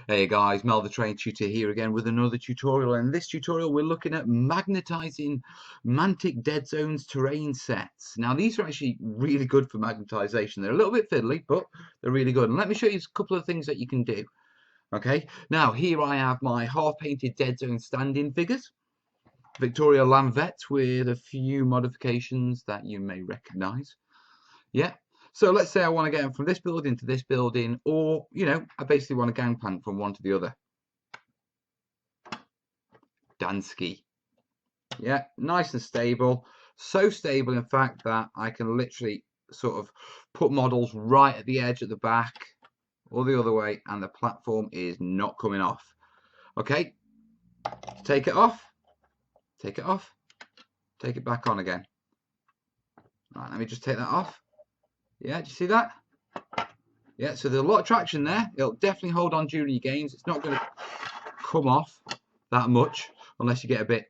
Hey guys, Mel the Train Tutor here again with another tutorial. In this tutorial we're looking at magnetizing Mantic Deadzones terrain sets. Now these are actually really good for magnetization. They're a little bit fiddly, but they're really good. And let me show you a couple of things that you can do. Okay, now here I have my half-painted Deadzone stand-in figures. Victoria Land Vets with a few modifications that you may recognize. Yeah. So let's say I want to get them from this building to this building, or, I basically want a gangplank from one to the other. Dansky. Yeah, nice and stable. So stable, in fact, that I can literally sort of put models right at the edge at the back or the other way, and the platform is not coming off. Okay, take it off, take it off, take it back on again. Right, let me just take that off. Yeah, do you see that? Yeah, so there's a lot of traction there. It'll definitely hold on during your games. It's not going to come off that much unless you get a bit,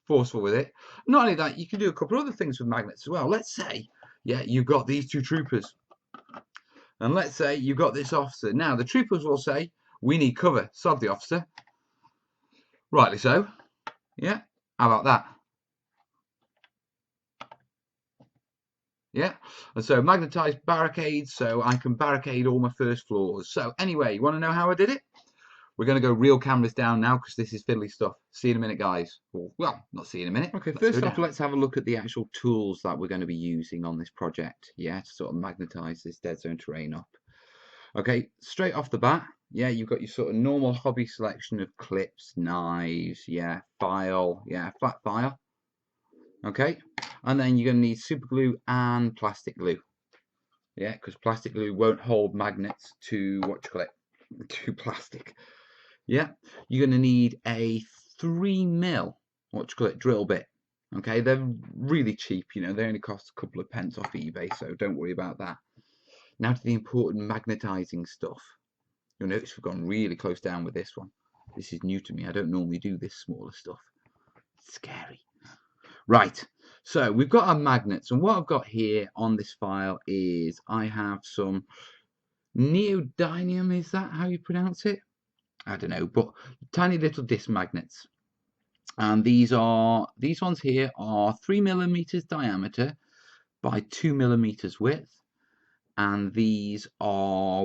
forceful with it. Not only that, you can do a couple of other things with magnets as well. Let's say, you've got these two troopers. And let's say you've got this officer. Now, the troopers will say, we need cover. Sod the officer. Rightly so. Yeah, how about that? Yeah, and so magnetized barricades, so I can barricade all my first floors. So anyway, you want to know how I did it? We're going to go real cameras down now because this is fiddly stuff. See you in a minute, guys. Well, not see you in a minute. Okay, first off, let's have a look at the actual tools that we're going to be using on this project. Yeah, to sort of magnetize this Deadzone terrain up. Okay, straight off the bat, yeah, you've got your sort of normal hobby selection of clips, knives, yeah, file, yeah, flat file. Okay, and then you're going to need super glue and plastic glue. Yeah, because plastic glue won't hold magnets to, to plastic. Yeah, you're going to need a 3mm, drill bit. Okay, they're really cheap, they only cost a couple of pence off eBay, so don't worry about that. Now to the important magnetizing stuff. You'll notice we've gone really close down with this one. This is new to me. I don't normally do this smaller stuff. It's scary. Right, so we've got our magnets, and what I've got here on this file is I have some neodymium. Is that how you pronounce it? I don't know, but tiny little disc magnets. And these ones here are 3mm diameter by 2mm width, and these are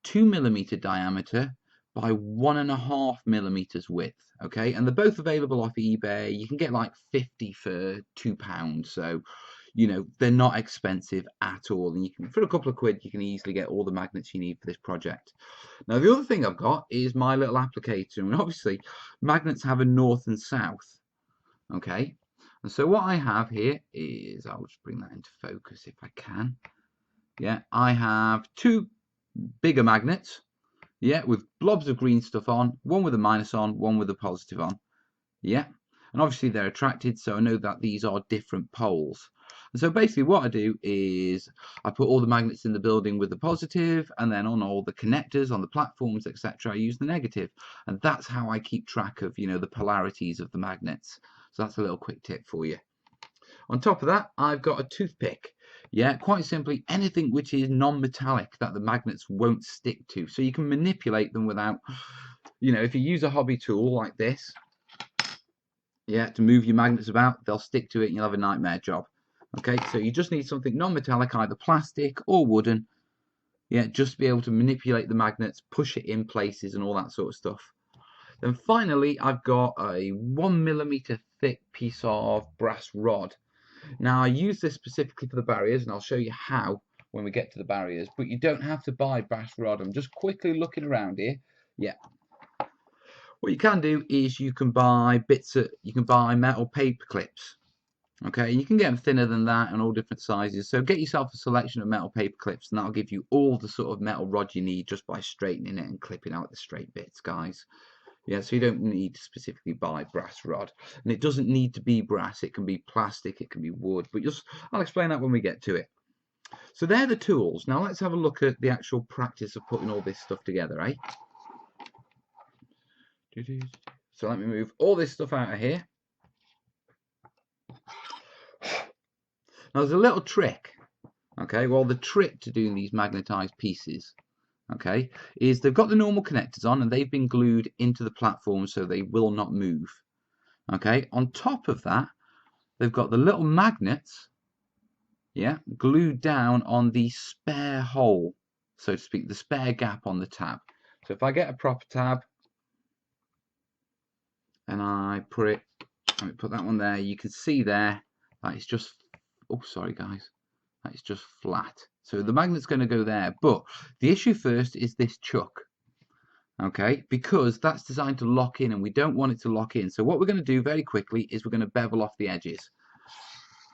2mm diameter by 1.5mm width. Okay, and they're both available off eBay. You can get like 50 for £2, so they're not expensive at all, and you can, for a couple of quid, you can easily get all the magnets you need for this project. Now the other thing I've got is my little applicator, and obviously magnets have a north and south. Okay, and so what I have here is, I'll just bring that into focus if I can. Yeah, I have two bigger magnets, yeah, with blobs of green stuff on, one with a minus on, one with a positive on. Yeah, and obviously they're attracted, so I know that these are different poles. And so basically what I do is I put all the magnets in the building with the positive, and then on all the connectors on the platforms, etc., I use the negative. And that's how I keep track of, the polarities of the magnets. So that's a little quick tip for you. On top of that, I've got a toothpick. Yeah, quite simply, anything which is non-metallic that the magnets won't stick to. So you can manipulate them without, if you use a hobby tool like this, yeah, to move your magnets about, they'll stick to it and you'll have a nightmare job. Okay, so you just need something non-metallic, either plastic or wooden. Yeah, just to be able to manipulate the magnets, push it in places and all that sort of stuff. Then finally, I've got a 1mm thick piece of brass rod. Now I use this specifically for the barriers, and I'll show you how when we get to the barriers, but you don't have to buy brass rod. I'm just quickly looking around here. Yeah. What you can do is you can buy metal paper clips. Okay, you can get them thinner than that and all different sizes. So get yourself a selection of metal paper clips, and that'll give you all the sort of metal rod you need just by straightening it and clipping out the straight bits, guys. Yeah, so you don't need to specifically buy brass rod, and it doesn't need to be brass. It can be plastic, it can be wood, but I'll explain that when we get to it. So they're the tools. Now let's have a look at the actual practice of putting all this stuff together, eh? So let me move all this stuff out of here. Now there's a little trick. Okay, well, the trick to doing these magnetized pieces, okay, is they've got the normal connectors on and they've been glued into the platform so they will not move. Okay, on top of that, they've got the little magnets, yeah, glued down on the spare hole, so to speak, the spare gap on the tab. So if I get a proper tab and I put it, let me put that one there, you can see there that it's just, oh sorry guys, that is just flat. So the magnet's going to go there, but the issue first is this chuck, okay, because that's designed to lock in and we don't want it to lock in. So what we're going to do very quickly is we're going to bevel off the edges.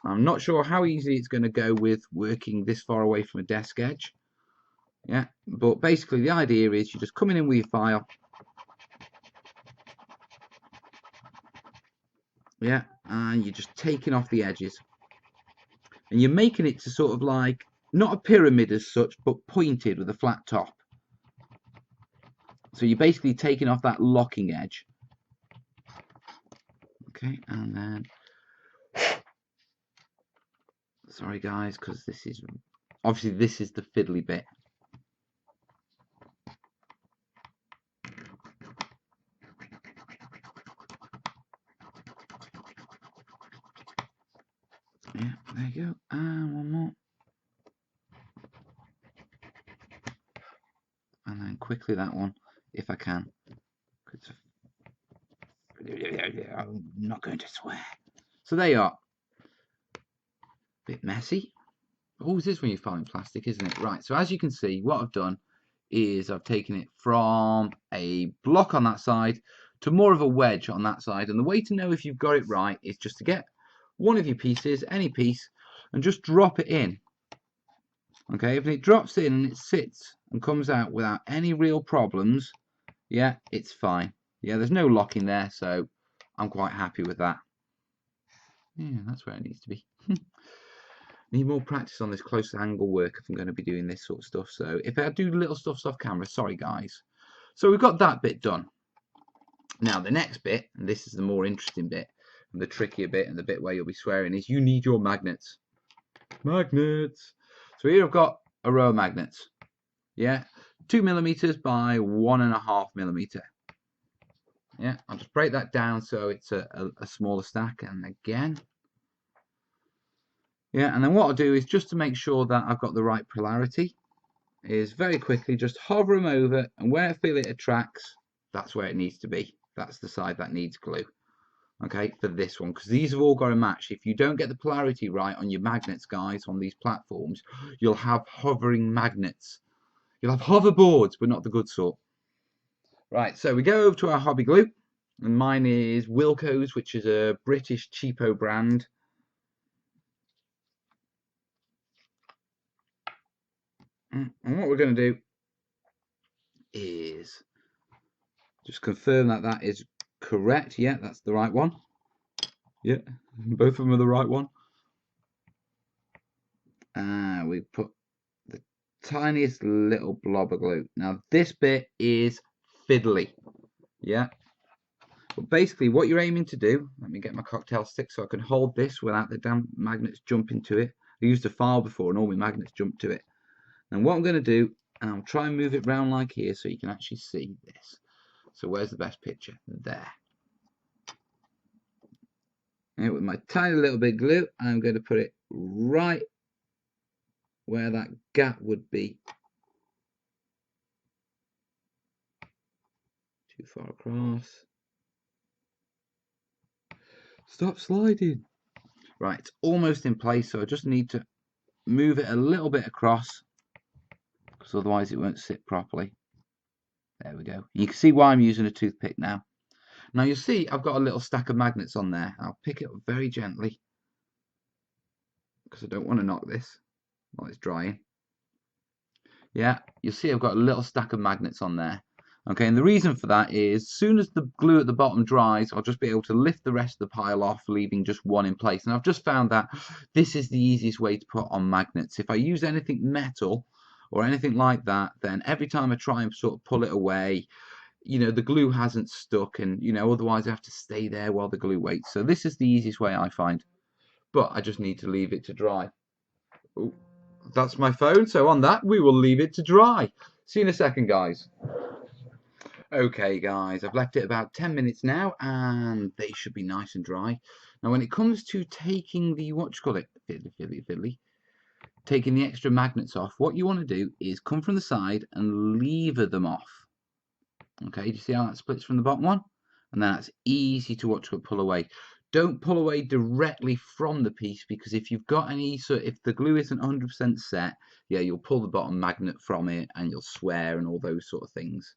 I'm not sure how easy it's going to go with working this far away from a desk edge, yeah, but basically the idea is you're just coming in with your file, yeah, and you're just taking off the edges and you're making it to sort of like not a pyramid as such, but pointed with a flat top. So you're basically taking off that locking edge. Okay, and then, sorry guys, because this is, obviously this is the fiddly bit. Yeah, there you go, and one more. And then quickly that one, if I can. I'm not going to swear. So there you are. Bit messy. Oh, this is when you're filing plastic, isn't it? Right, so as you can see, what I've done is I've taken it from a block on that side to more of a wedge on that side. And the way to know if you've got it right is just to get one of your pieces, any piece, and just drop it in. Okay, if it drops in and it sits and comes out without any real problems, yeah, it's fine. Yeah, there's no lock in there, so I'm quite happy with that. Yeah, that's where it needs to be. Need more practice on this close angle work if I'm going to be doing this sort of stuff. So if I do little stuff off camera, sorry guys. So we've got that bit done. Now the next bit, and this is the more interesting bit, and the trickier bit, and the bit where you'll be swearing, is you need your magnets. Magnets. So here I've got a row of magnets. Yeah, 2mm by 1.5mm. Yeah, I'll just break that down so it's a smaller stack, and again. Yeah, and then what I'll do is, just to make sure that I've got the right polarity, is very quickly just hover them over, and where I feel it attracts, that's where it needs to be. That's the side that needs glue. Okay, for this one, because these have all got to match. If you don't get the polarity right on your magnets, guys, on these platforms, you'll have hovering magnets. You'll have hoverboards, but not the good sort. Right, so we go over to our hobby glue, and mine is Wilko's, which is a British cheapo brand. And what we're going to do is just confirm that that is correct. Yeah, that's the right one. Yeah, both of them are the right one. We put the tiniest little blob of glue. Now this bit is fiddly. Yeah. But basically what you're aiming to do, let me get my cocktail stick so I can hold this without the damn magnets jumping to it. I used a file before and all my magnets jumped to it. And what I'm going to do, and I'll try and move it round like here so you can actually see this. So where's the best picture? There. And with my tiny little bit of glue, I'm going to put it right where that gap would be. Too far across. Stop sliding. Right, it's almost in place, so I just need to move it a little bit across, because otherwise it won't sit properly. There we go. You can see why I'm using a toothpick now. Now you'll see I've got a little stack of magnets on there. I'll pick it up very gently, because I don't want to knock this while it's drying. Yeah, you'll see I've got a little stack of magnets on there. Okay, and the reason for that is, as soon as the glue at the bottom dries, I'll just be able to lift the rest of the pile off, leaving just one in place. And I've just found that this is the easiest way to put on magnets. If I use anything metal or anything like that, then every time I try and sort of pull it away, you know, the glue hasn't stuck, and, you know, otherwise I have to stay there while the glue waits. So this is the easiest way I find. But I just need to leave it to dry. Ooh, that's my phone, so on that, we will leave it to dry. See you in a second, guys. Okay, guys, I've left it about 10 minutes now, and they should be nice and dry. Now, when it comes to taking the, taking the extra magnets off, what you want to do is come from the side and lever them off. Okay, do you see how that splits from the bottom one? And that's easy to watch it pull away. Don't pull away directly from the piece, because if you've got any, so if the glue isn't 100% set, yeah, you'll pull the bottom magnet from it and you'll swear and all those sort of things.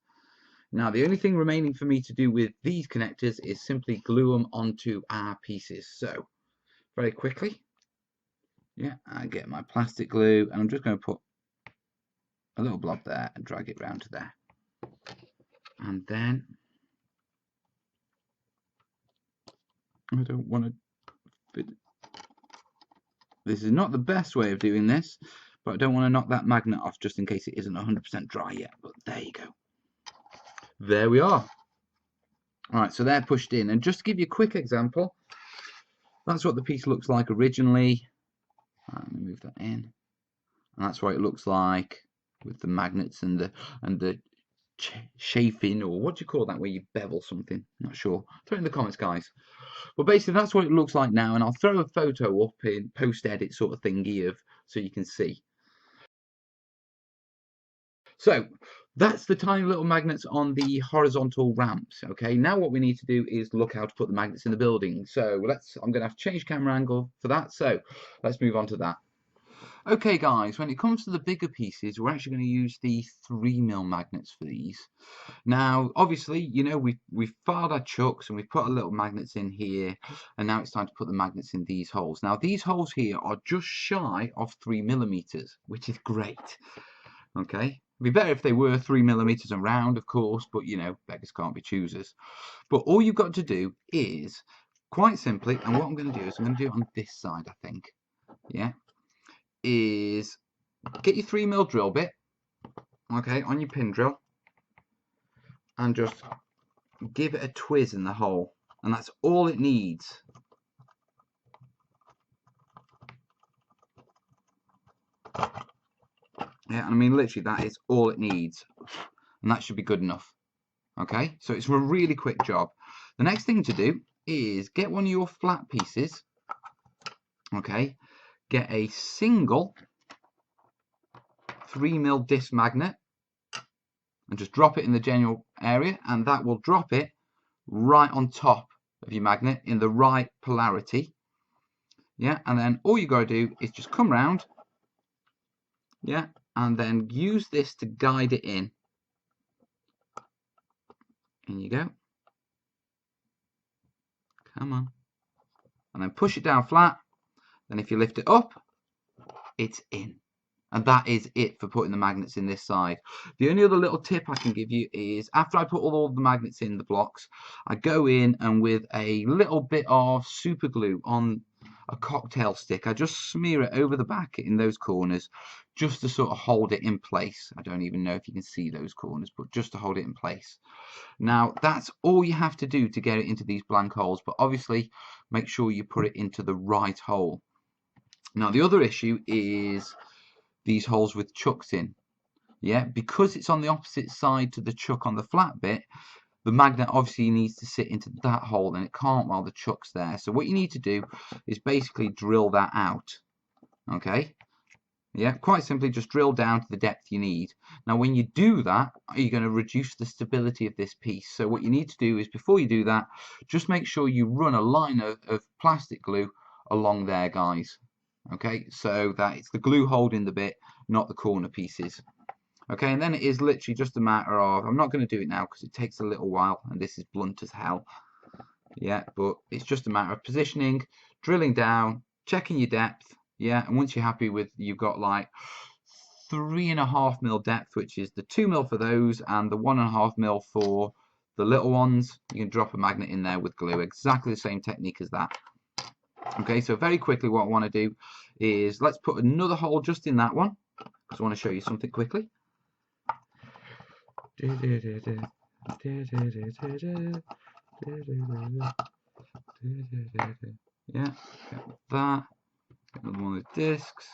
Now, the only thing remaining for me to do with these connectors is simply glue them onto our pieces. So, very quickly, yeah, I get my plastic glue, and I'm just going to put a little blob there and drag it round to there. And then, I don't want to fit. This is not the best way of doing this, but I don't want to knock that magnet off just in case it isn't 100% dry yet. But there you go. There we are. All right, so they're pushed in. And just to give you a quick example, that's what the piece looks like originally. Let me move that in. And that's what it looks like with the magnets and the chafing, or what do you call that, where you bevel something? Not sure. Throw it in the comments, guys. But basically, that's what it looks like now, and I'll throw a photo up in post-edit sort of thingy so you can see. So that's the tiny little magnets on the horizontal ramps. Okay, now what we need to do is look how to put the magnets in the building. So I'm going to have to change camera angle for that. So let's move on to that. Okay, guys, when it comes to the bigger pieces, we're actually going to use the 3mm magnets for these. Now, obviously, you know, we've filed our chucks and we've put our little magnets in here, and now it's time to put the magnets in these holes. Now, these holes here are just shy of 3mm, which is great. Okay, it'd be better if they were 3mm and round, of course, but you know, beggars can't be choosers. But all you've got to do is, quite simply, and what I'm going to do is I'm going to do it on this side, I think. Yeah. Is get your 3mm drill bit, okay, on your pin drill, and just give it a twizz in the hole, and that's all it needs. Yeah, I mean, literally, that is all it needs, and that should be good enough. Okay, so it's a really quick job. The next thing to do is get one of your flat pieces, okay, get a single 3mm disc magnet and just drop it in the general area, and that will drop it right on top of your magnet in the right polarity. Yeah, and then all you got to do is just come round, yeah, and then use this to guide it in. In you go. Come on. And then push it down flat. Then if you lift it up, it's in. And that is it for putting the magnets in this side. The only other little tip I can give you is, after I put all the magnets in the blocks, I go in and with a little bit of super glue on a cocktail stick, I just smear it over the back in those corners, just to sort of hold it in place. I don't even know if you can see those corners, but just to hold it in place. Now, that's all you have to do to get it into these blank holes, but obviously make sure you put it into the right hole. Now, the other issue is these holes with chucks in. Yeah, because it's on the opposite side to the chuck on the flat bit, the magnet obviously needs to sit into that hole, and it can't while the chuck's there. So what you need to do is basically drill that out. Okay, yeah, quite simply just drill down to the depth you need. Now when you do that, you're going to reduce the stability of this piece. So what you need to do is, before you do that, just make sure you run a line of plastic glue along there, guys. Okay, so that it's the glue holding the bit, not the corner pieces. Okay, and then it is literally just a matter of, I'm not going to do it now because it takes a little while and this is blunt as hell. Yeah, but it's just a matter of positioning, drilling down, checking your depth. Yeah, and once you're happy with, you've got like 3.5mm depth, which is the 2mm for those and the 1.5mm for the little ones, you can drop a magnet in there with glue. Exactly the same technique as that. Okay, so very quickly what I want to do is, let's put another hole just in that one, because I want to show you something quickly. Yeah, get that, get another one of the discs,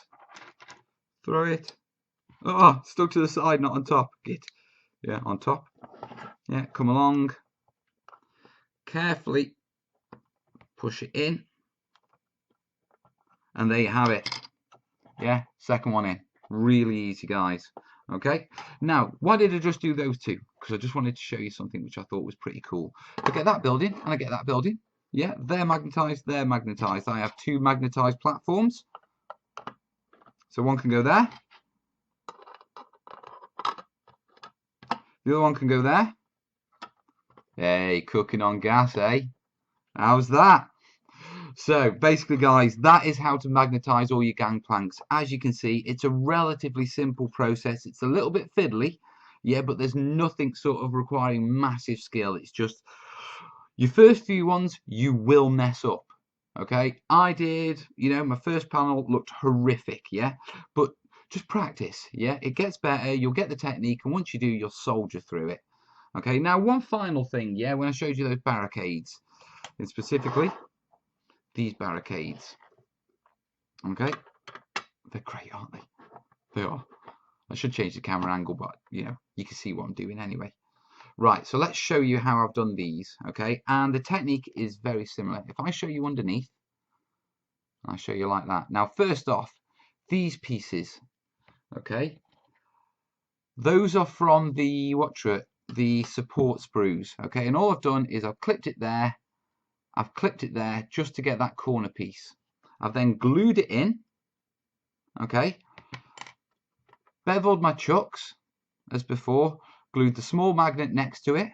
throw it, Oh, stuck to the side, not on top. Git. Yeah, on top. Yeah, come along. Carefully push it in. And there you have it. Yeah, second one in. Really easy, guys. Okay, now why did I just do those two? Because I just wanted to show you something which I thought was pretty cool. I get that building and I get that building. Yeah, they're magnetized, they're magnetized. I have two magnetized platforms. So one can go there. The other one can go there. Hey, cooking on gas, eh? How's that? So basically, guys, that is how to magnetize all your gangplanks. As you can see, it's a relatively simple process. It's a little bit fiddly, yeah, but there's nothing sort of requiring massive skill. It's just your first few ones, you will mess up. Okay, I did, you know, my first panel looked horrific, yeah, but just practice, yeah, it gets better, you'll get the technique, and once you do, you'll soldier through it. Okay, now one final thing, yeah, when I showed you those barricades, and specifically these barricades, okay, they're great, aren't they? They are. I should change the camera angle, but you know, you can see what I'm doing anyway. Right, so let's show you how I've done these, okay, and the technique is very similar. If I show you underneath, I'll show you like that. Now, first off, these pieces, okay, those are from the the support sprues, okay, and all I've done is I've clipped it there just to get that corner piece. I've then glued it in, okay, beveled my chucks as before, glued the small magnet next to it,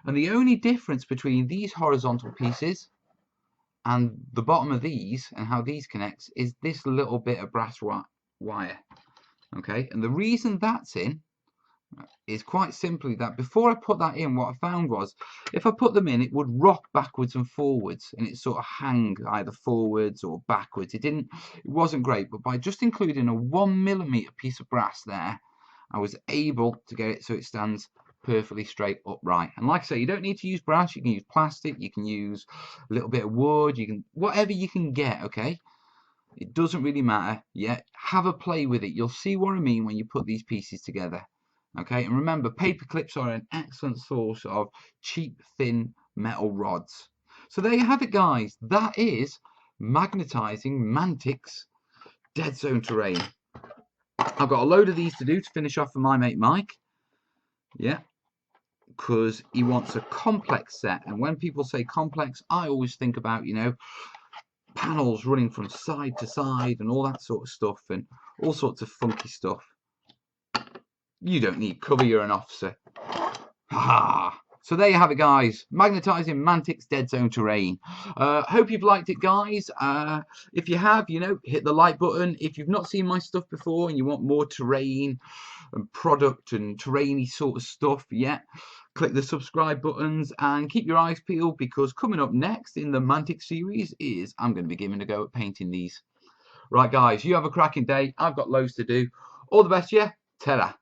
and the only difference between these horizontal pieces and the bottom of these and how these connect is this little bit of brass wire, okay, and the reason that's in is quite simply that before I put that in, what I found was if I put them in, it would rock backwards and forwards and it sort of hang either forwards or backwards. It wasn't great, but by just including a 1mm piece of brass there, I was able to get it so it stands perfectly straight upright. And like I say, you don't need to use brass, you can use plastic, you can use a little bit of wood, you can whatever you can get, okay? It doesn't really matter. Yeah, have a play with it. You'll see what I mean when you put these pieces together. Okay, and remember, paper clips are an excellent source of cheap, thin metal rods. So there you have it, guys. That is magnetizing Mantic's Deadzone terrain. I've got a load of these to do to finish off for my mate Mike. Yeah, because he wants a complex set. And when people say complex, I always think about, you know, panels running from side to side and all that sort of stuff and all sorts of funky stuff. You don't need cover, you're an officer. Ha! So there you have it, guys. Magnetizing Mantic's Deadzone terrain. Hope you've liked it, guys. If you have, you know, hit the like button. If you've not seen my stuff before and you want more terrain and product and terrainy sort of stuff, yeah, click the subscribe buttons and keep your eyes peeled because coming up next in the Mantic series is I'm going to be giving a go at painting these. Right, guys, you have a cracking day. I've got loads to do. All the best, yeah. Ta-ra.